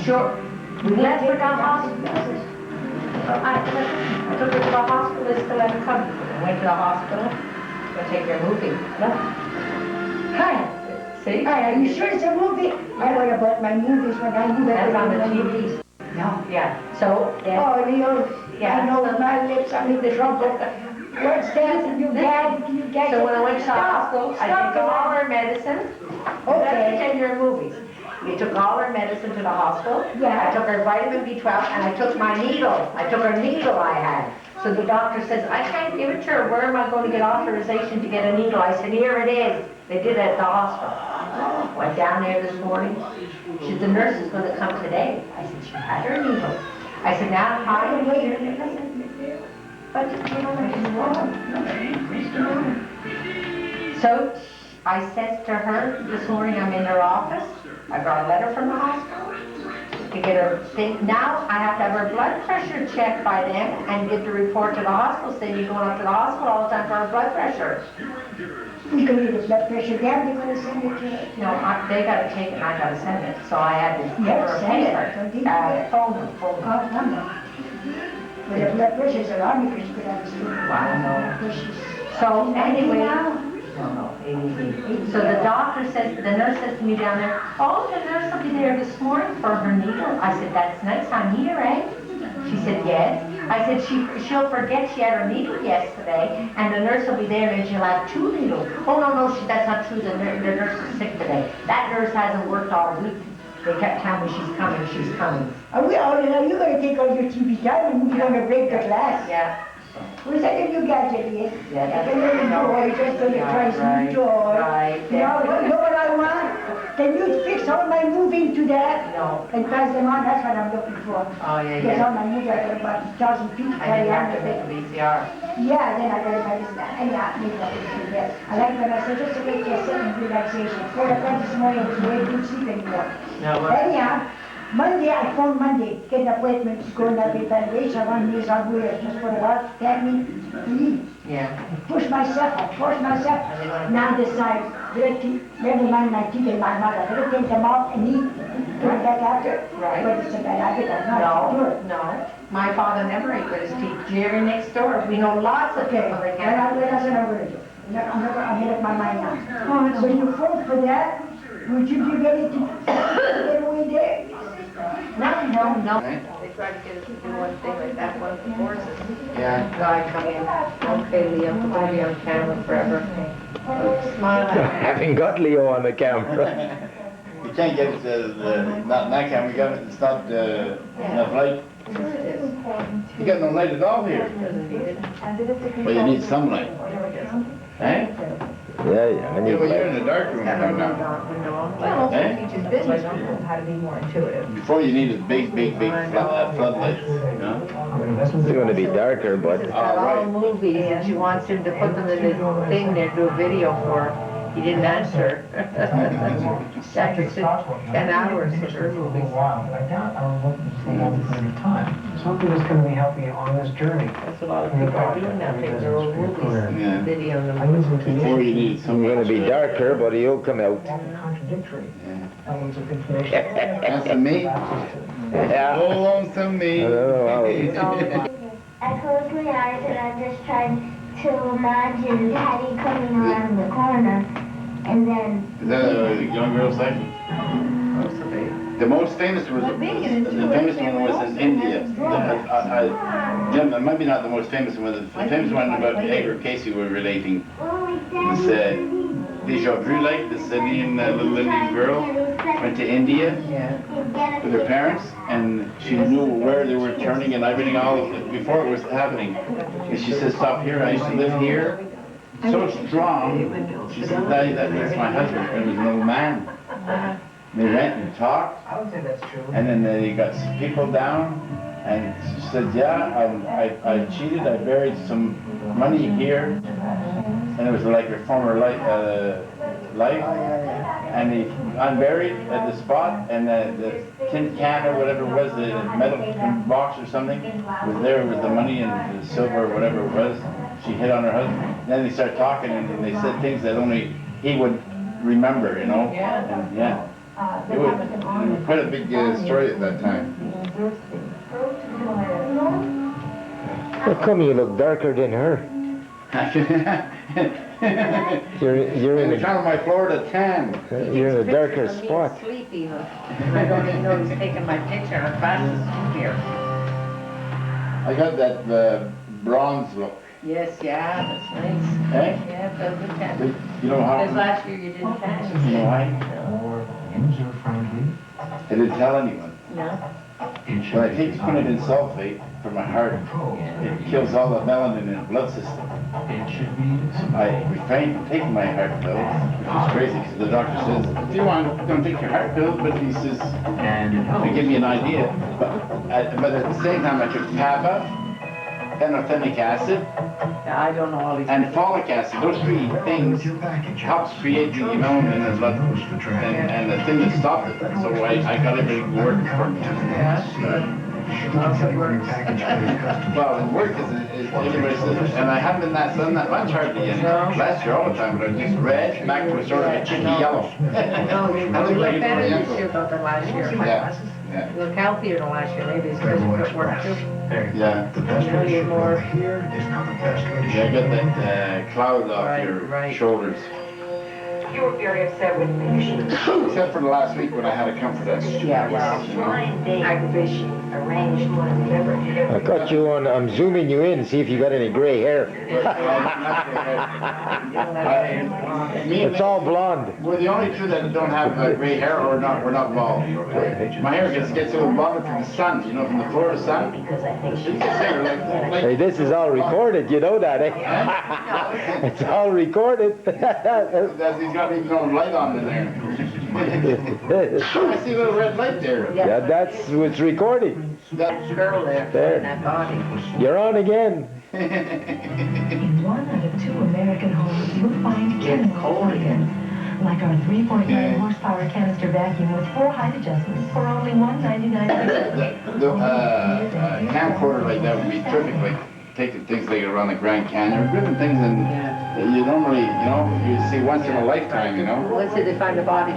Sure. We left for the hospital. I took her to the hospital, they still hadn't come. I went to the hospital, to take her movie. No. Hi. See? Hi, are you sure it's a movie? I worry about my movies when I move. That's on the TV. No. Yeah. So, oh, Leo, yeah. I know my lips, I'm in trouble. What's that? You get so when I went to the hospital, I took all her medicine. Okay. That's to your movies. We took all her medicine to the hospital. Yeah. I took her vitamin B12 and I took my needle. I took her needle I had. So the doctor says, I can't give it to her. Where am I going to get authorization to get a needle? I said, here it is. They did it at the hospital. Went down there this morning. She said, the nurse is going to come today. I said, she had her needle. I said, now I'm here. But so I said to her this morning, I'm in her office. I brought a letter from the hospital to get her thing. Now I have to have her blood pressure checked by them and get the report to the hospital saying you're going up to the hospital all the time for her blood pressure. You can get the blood pressure down, they're going to send it to her. No, they got to take it and I got to send it. So I had to give her a paper. Phone. But the blood pressure's alarming because you could have a stroke. I know. So anyway, so the doctor says, the nurse says to me down there, oh, the nurse will be there this morning for her needle. I said, that's nice, I'm here, eh? She said, yes. I said, she'll forget she had her needle yesterday, and the nurse will be there and she'll have 2 needles. Oh, no, that's not true, the nurse is sick today. That nurse hasn't worked all week. They kept telling me she's coming. Are we all in? Are you going to take all your TV time and you're going to break the glass? Yeah. Was that a new gadget, yes? Yeah, that's a little toy, just going to try some toy. Right. You know what I want? Can you fix all my moving to that? No. And pass them on, that's what I'm looking for. Oh, yeah, because all my movies, I got about 1,000 feet to carry on. I have to make a VCR. Yeah, then I got to buy this, and yeah, maybe I can do that. I like when I say just to make you sit and relaxation. 4 o'clock this morning, it's way good sleep anymore. No, Anyhow, Monday, I phoned Monday, get an appointment to go in that evaluation. I want to use on wheels just for the last 10 minutes to eat. Yeah. Push myself, I force myself. Now decide, never mind my teeth and my mouth. I better take them off and eat. Put it back after. Right. But it's a bad habit, I'm not sure. No. My father never ate with his teeth. Jerry next door. We know lots of people that can't. That's what I'm worried about. I made up my mind now. When you phone for that, would you be ready to get away there? No. They tried to get us to do one thing like that, one of the horses. Yeah. Guy come in, okay, Leo, I'm going to be on camera forever. Smile. I haven't got Leo on the camera. You can't get it not that camera, you got it, it's not enough light. Sure it is. You got no light at all here. Doesn't need it. Well, you need some light. Eh? Yeah, I need Well, you're in light. the dark room right now. Well, Eh? teach his business people how to be more intuitive. Before you needed big floodlights, you know? It's going to be darker, but Got all right. movies and she wants him to put them in his thing there, do a video for her. He didn't answer. After 10 hours with her movies. I doubt I'll look for a long period of time. Something that's going to be helping you on this journey. That's what a lot of people are doing now, taking their old movies, Yeah. video them. I listen to Before you needed it's some. going to be darker, but he'll come out. contradictory Yeah. elements of information. That's me. Yeah. Hold on to me. I don't know It's all about I closed my eyes and I just tried to imagine Patty coming around the corner, and then... Is that a young girl's thing? The most famous was, the famous one was in India. Jim, maybe not the most famous one, the famous one about Edgar Casey were relating. This Deja Vu, like this Indian, little Indian girl went to India with her parents, and she knew where they were turning and everything all before it was happening. And she said, stop here, I used to live here. So strong, she said, that's my husband, and he was an old man. They went and talked, I would say that's true. and then they got some people down, and she said, yeah, I cheated, I buried some money here, and it was like her former life, and he unburied at the spot, and the tin can or whatever it was, the metal box or something, was there with the money and the silver or whatever it was. She hit on her husband, and then they started talking, and they said things that only he would remember, you know, and yeah. It was quite a big story at that time. How come you look darker than her? You're in It's kind of my Florida tan. you're in a darker spot. Sleep even. And I don't even know he's taking my picture. I'm fast asleep here. I got that bronze look. Yes, yeah, that's nice. Eh? Yeah, felt good But tan. you know how? Because last year you didn't tan. You know why? More user-friendly. I didn't tell anyone. No? But I take put it in sulfate for my heart. It kills all the melanin in the blood system. It should be. I refrained from taking my heart pills, which is crazy because the doctor says, do you want, don't take your heart pills, but he says, And it helps. to give me an idea. But at the same time I took PABA, pantothenic acid, Yeah, I don't know all these. and folic acid. Those three things helps create the melanin in the blood and the thing that stopped it. So I got everything working for me. Yeah. Well, it worked because everybody says, and I haven't been done that much hardly in last year all the time, but I was just red, back to a sort of a chicky yellow. No, you I look like look a better young this year girl. than last year. Yeah, You look healthier than last year. Maybe it's because you quit work too. yeah. The best You know, way to you're shoot more- over here is not the best way to Yeah, I shoot. got that cloud off Right, your right. shoulders. You were very upset with me. Except for the last week when I had a comfort extra. Yeah, well, Blind date aggravation. arranged one of the I got you on, I'm zooming you in, see if you got any gray hair. Me and It's all blonde. we're the only two that don't have gray hair or not. We're not bald. My hair gets so blonde from the sun, you know, from the Florida sun. because I think It's she just there, like Hey, this is all recorded, you know that, eh? It's all recorded. That he's got even no light on in there. I see a little red light there. Yeah, that's what's recording. That Girl there, There. in that body. You're on again. In 1 out of 2 American homes, you'll find It's chemicals cold again. like our 3.9 horsepower canister vacuum with 4 height adjustments for only $199. The camcorder like that would be terrific, like taking things like around the Grand Canyon, or driven things and you don't really, you know, you see once in a lifetime, you know. Let's say they find the body